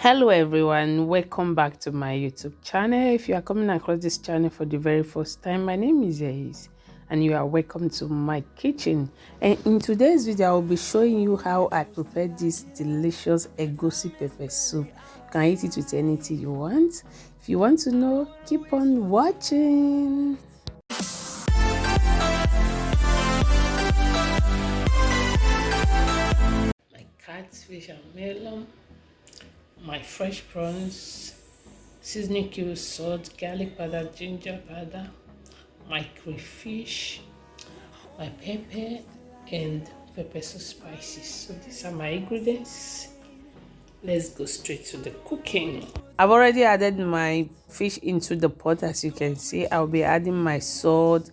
Hello everyone, welcome back to my YouTube channel. If you are coming across this channel for the very first time, my name is Egusi and you are welcome to my kitchen. And in today's video I will be showing you how I prepare this delicious egusi pepper soup. You can eat it with anything you want. If you want to know, keep on watching. My catfish and melon, my fresh prawns, seasoning cube, salt, garlic powder, ginger powder, my crayfish, my pepper, and pepper sauce spices. So these are my ingredients. Let's go straight to the cooking. I've already added my fish into the pot. As you can see, I'll be adding my salt,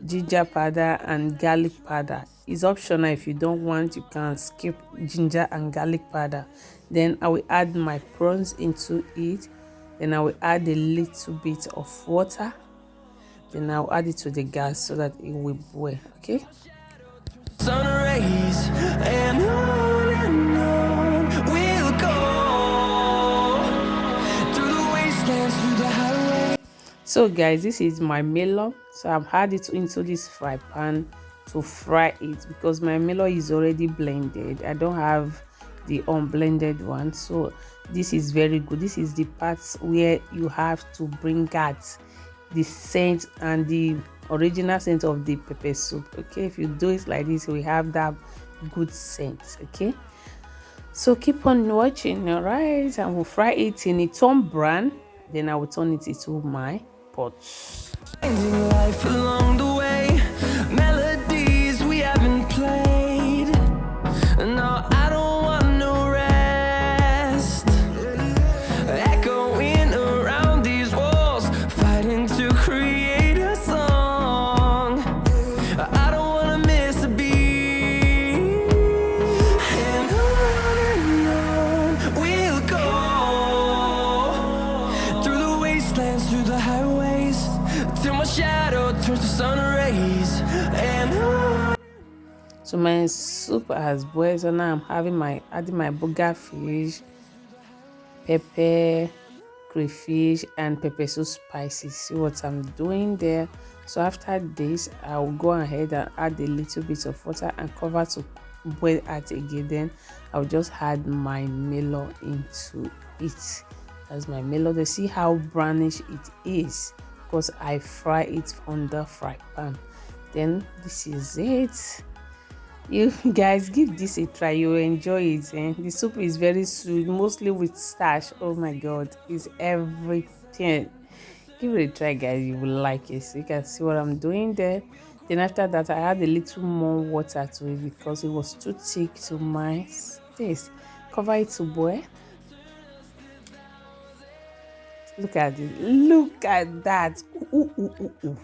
ginger powder, and garlic powder. It's optional. If you don't want, you can skip ginger and garlic powder. Then I will add my prawns into it. Then I will add a little bit of water. Then I'll add it to the gas so that it will boil. Okay. Sun rays and on we'll go through the wastelands, through the highway. So guys, this is my melon. So I've added it into this fry pan to fry it because my melon is already blended. I don't have the unblended one, so this is very good. This is the parts where you have to bring out the scent and the original scent of the pepper soup. Okay, if you do it like this, we have that good scent. Okay, so keep on watching. All right, and we'll fry it in a turn brown. Then I will turn it into my pot. Life along the way, melodies we haven't played. No, I don't want no rest. Echoing around these walls, fighting to create a song. I don't want to miss a beat. And on we'll go through the wastelands, through the highways, till my shadow turns to sun rays. And on. So my soup has boiled, so now I'm adding my burger fish, pepper, crayfish, and pepper sauce spices. See what I'm doing there. So after this, I'll go ahead and add a little bit of water and cover to boil it again. Then I'll just add my melon into it. That's my melon. They see how brownish it is because I fry it on the fry pan. Then this is it. You guys give this a try, you will enjoy it. The soup is very sweet, mostly with starch. Oh my god, it's everything. Give it a try, guys, you will like it. So you can see what I'm doing there. Then after that, I add a little more water to it because it was too thick to my taste. Cover it to boil. Look at it, look at that. Ooh, ooh, ooh, ooh.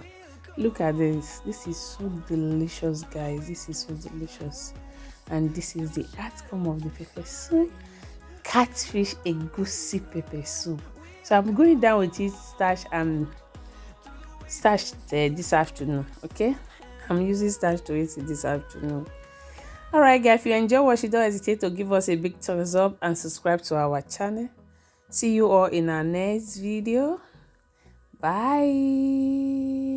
Look at this. This is so delicious, guys. This is so delicious. And this is the outcome of the pepper soup. Catfish egusi pepper soup. So I'm going down with it starch this afternoon. Okay, I'm using starch to eat it this afternoon. All right, guys, if you enjoy watching, don't hesitate to give us a big thumbs up and subscribe to our channel. See you all in our next video. Bye.